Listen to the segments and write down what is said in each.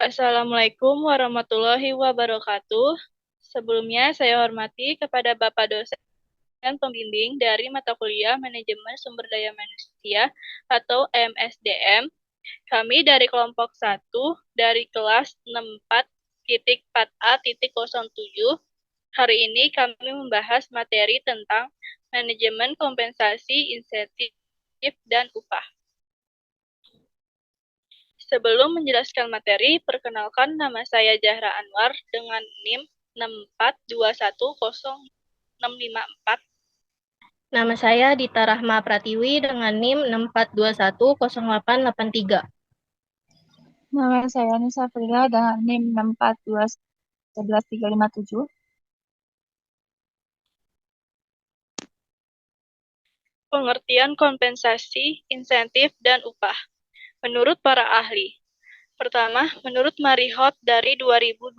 Assalamualaikum warahmatullahi wabarakatuh. Sebelumnya saya hormati kepada Bapak dosen pembimbing dari mata kuliah Manajemen Sumber Daya Manusia atau MSDM. Kami dari kelompok 1 dari kelas 64.4A.07. Hari ini kami membahas materi tentang manajemen kompensasi insentif dan upah. Sebelum menjelaskan materi, perkenalkan nama saya Zahra Anwar dengan NIM 6421064. Nama saya Dita Rahma Pratiwi dengan NIM 64210883. Nama saya Nisa Frida dengan NIM 642111357. Pengertian kompensasi, insentif, dan upah. Menurut para ahli. Pertama, menurut Marihot dari 2002.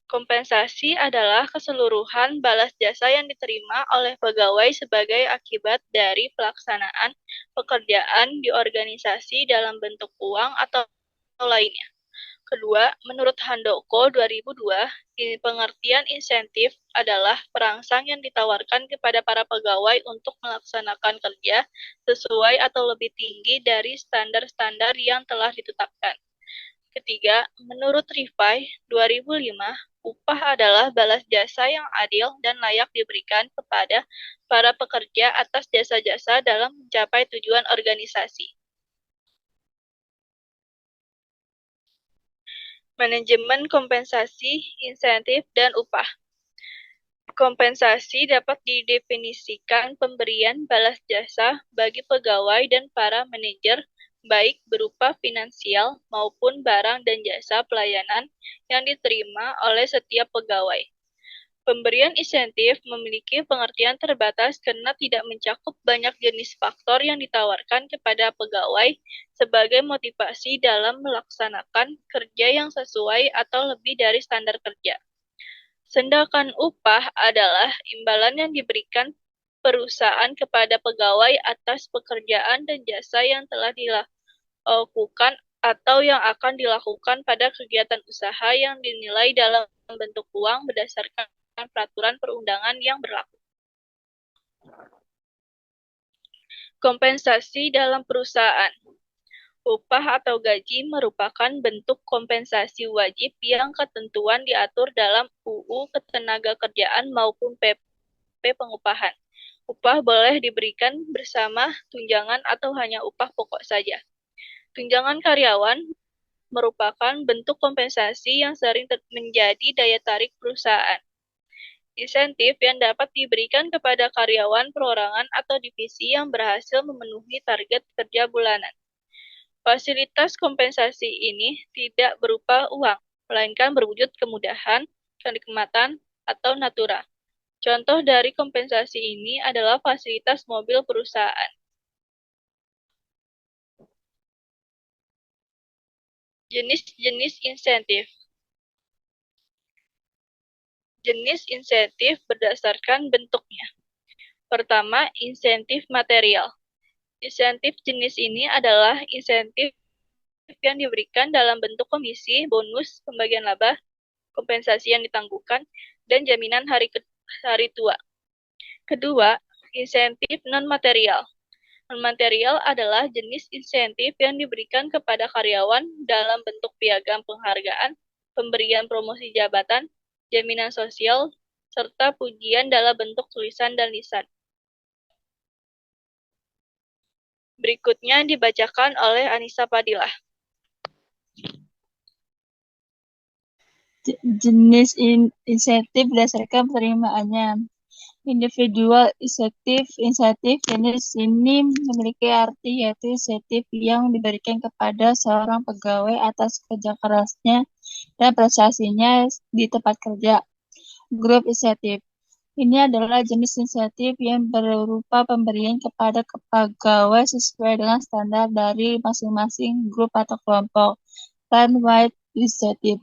Kompensasi adalah keseluruhan balas jasa yang diterima oleh pegawai sebagai akibat dari pelaksanaan pekerjaan di organisasi dalam bentuk uang atau lainnya. Kedua, menurut Handoko 2002, pengertian insentif adalah perangsang yang ditawarkan kepada para pegawai untuk melaksanakan kerja sesuai atau lebih tinggi dari standar-standar yang telah ditetapkan. Ketiga, menurut Rifai 2005, upah adalah balas jasa yang adil dan layak diberikan kepada para pekerja atas jasa-jasa dalam mencapai tujuan organisasi. Manajemen kompensasi, insentif, dan upah. Kompensasi dapat didefinisikan pemberian balas jasa bagi pegawai dan para manajer, baik berupa finansial maupun barang dan jasa pelayanan yang diterima oleh setiap pegawai. Pemberian insentif memiliki pengertian terbatas karena tidak mencakup banyak jenis faktor yang ditawarkan kepada pegawai sebagai motivasi dalam melaksanakan kerja yang sesuai atau lebih dari standar kerja. Sedangkan upah adalah imbalan yang diberikan perusahaan kepada pegawai atas pekerjaan dan jasa yang telah dilakukan atau yang akan dilakukan pada kegiatan usaha yang dinilai dalam bentuk uang berdasarkan peraturan perundangan yang berlaku. Kompensasi dalam perusahaan. Upah atau gaji merupakan bentuk kompensasi wajib yang ketentuan diatur dalam UU Ketenagakerjaan maupun PP Pengupahan. Upah boleh diberikan bersama tunjangan atau hanya upah pokok saja. Tunjangan karyawan merupakan bentuk kompensasi yang sering menjadi daya tarik perusahaan. Insentif yang dapat diberikan kepada karyawan perorangan atau divisi yang berhasil memenuhi target kerja bulanan. Fasilitas kompensasi ini tidak berupa uang, melainkan berwujud kemudahan, kenikmatan, atau natura. Contoh dari kompensasi ini adalah fasilitas mobil perusahaan. Jenis-jenis insentif. Jenis insentif berdasarkan bentuknya. Pertama, insentif material. Insentif jenis ini adalah insentif yang diberikan dalam bentuk komisi, bonus, pembagian laba, kompensasi yang ditangguhkan, dan jaminan hari tua. Kedua, insentif non-material. Non-material adalah jenis insentif yang diberikan kepada karyawan dalam bentuk piagam penghargaan, pemberian promosi jabatan, jaminan sosial, serta pujian dalam bentuk tulisan dan lisan. Berikutnya dibacakan oleh Anissa Padilah. Jenis insentif berdasarkan penerimaannya. Individual insentif jenis ini memiliki arti yaitu insentif yang diberikan kepada seorang pegawai atas kerja kerasnya dan prestasinya di tempat kerja. Grup insentif. Ini adalah jenis insentif yang berupa pemberian kepada pegawai sesuai dengan standar dari masing-masing grup atau kelompok. Firm-wide insentif.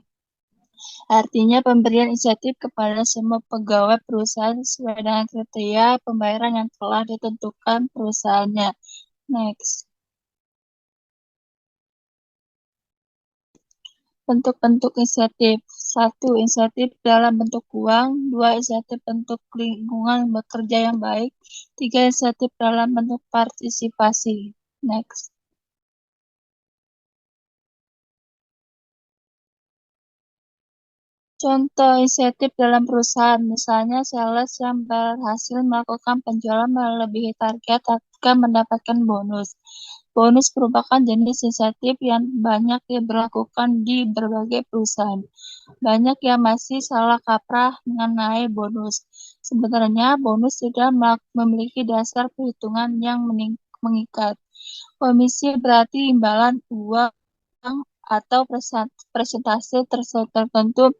Artinya pemberian insentif kepada semua pegawai perusahaan sesuai dengan kriteria pembayaran yang telah ditentukan perusahaannya. Next. Bentuk-bentuk insentif. 1. Insentif dalam bentuk uang. 2. Insentif bentuk lingkungan bekerja yang baik. 3. Insentif dalam bentuk partisipasi. Next. Contoh insentif dalam perusahaan, misalnya sales yang berhasil melakukan penjualan melebihi target akan mendapatkan bonus. Bonus merupakan jenis insentif yang banyak diberlakukan di berbagai perusahaan. Banyak yang masih salah kaprah mengenai bonus. Sebenarnya bonus tidak memiliki dasar perhitungan yang mengikat. Komisi berarti imbalan uang atau persentase tertentu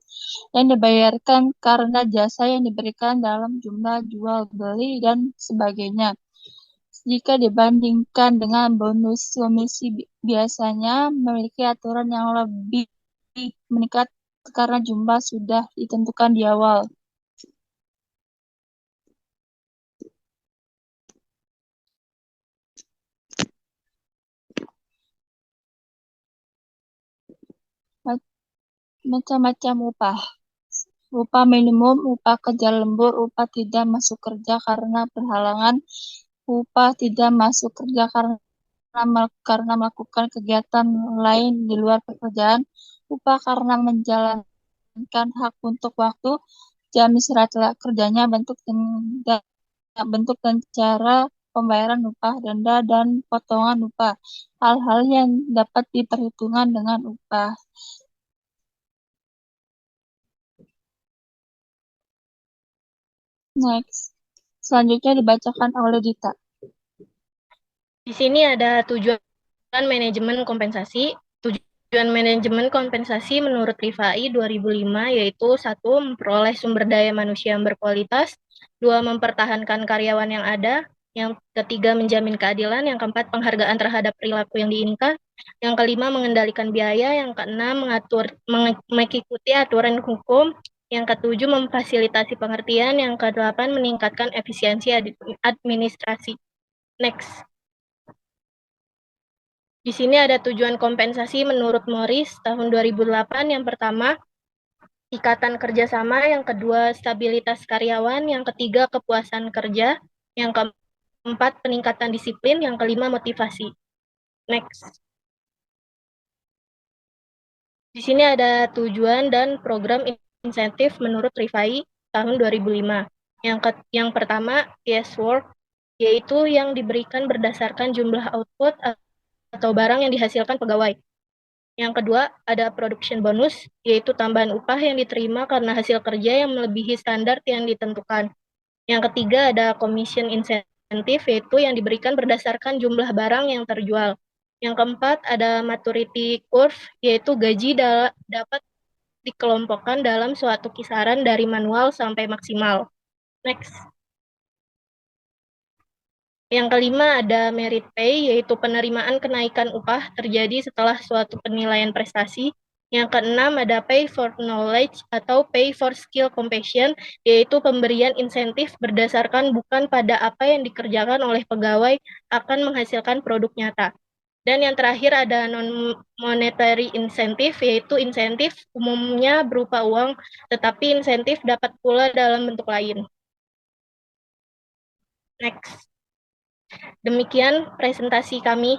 yang dibayarkan karena jasa yang diberikan dalam jumlah jual beli dan sebagainya. Jika dibandingkan dengan bonus, komisi biasanya memiliki aturan yang lebih meningkat karena jumlah sudah ditentukan di awal. Macam-macam upah. Upah minimum, upah kerja lembur, upah tidak masuk kerja karena berhalangan, upah tidak masuk kerja karena melakukan kegiatan lain di luar pekerjaan, upah karena menjalankan hak untuk waktu, jam istirahat kerjanya, bentuk dan cara pembayaran upah, denda, dan potongan upah. Hal-hal yang dapat diperhitungkan dengan upah. Next. Selanjutnya dibacakan oleh Dita. Di sini ada tujuan manajemen kompensasi. Tujuan manajemen kompensasi menurut Rifai 2005 yaitu 1. Memperoleh sumber daya manusia yang berkualitas, 2. Mempertahankan karyawan yang ada, yang ketiga menjamin keadilan, yang keempat penghargaan terhadap perilaku yang diinginkan, yang kelima mengendalikan biaya, yang keenam mengikuti aturan hukum, yang ketujuh memfasilitasi pengertian, yang kedelapan meningkatkan efisiensi administrasi. Next. Di sini ada tujuan kompensasi menurut Morris tahun 2008. Yang pertama, ikatan kerjasama. Yang kedua, stabilitas karyawan. Yang ketiga, kepuasan kerja. Yang keempat, peningkatan disiplin. Yang kelima, motivasi. Next. Di sini ada tujuan dan program insentif menurut Rifai tahun 2005. Yang pertama, yes work, yaitu yang diberikan berdasarkan jumlah output atau barang yang dihasilkan pegawai. Yang kedua, ada production bonus, yaitu tambahan upah yang diterima karena hasil kerja yang melebihi standar yang ditentukan. Yang ketiga, ada commission incentive, yaitu yang diberikan berdasarkan jumlah barang yang terjual. Yang keempat, ada maturity curve, yaitu gaji dapat dikelompokkan dalam suatu kisaran dari manual sampai maksimal. Next. Yang kelima ada merit pay, yaitu penerimaan kenaikan upah terjadi setelah suatu penilaian prestasi. Yang keenam ada pay for knowledge atau pay for skill compensation, yaitu pemberian insentif berdasarkan bukan pada apa yang dikerjakan oleh pegawai akan menghasilkan produk nyata. Dan yang terakhir ada non-monetary incentive, yaitu insentif umumnya berupa uang, tetapi insentif dapat pula dalam bentuk lain. Next. Demikian presentasi kami.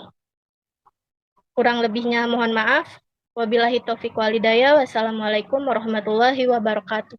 Kurang lebihnya mohon maaf. Wabillahi taufiq walhidayah. Wassalamualaikum warahmatullahi wabarakatuh.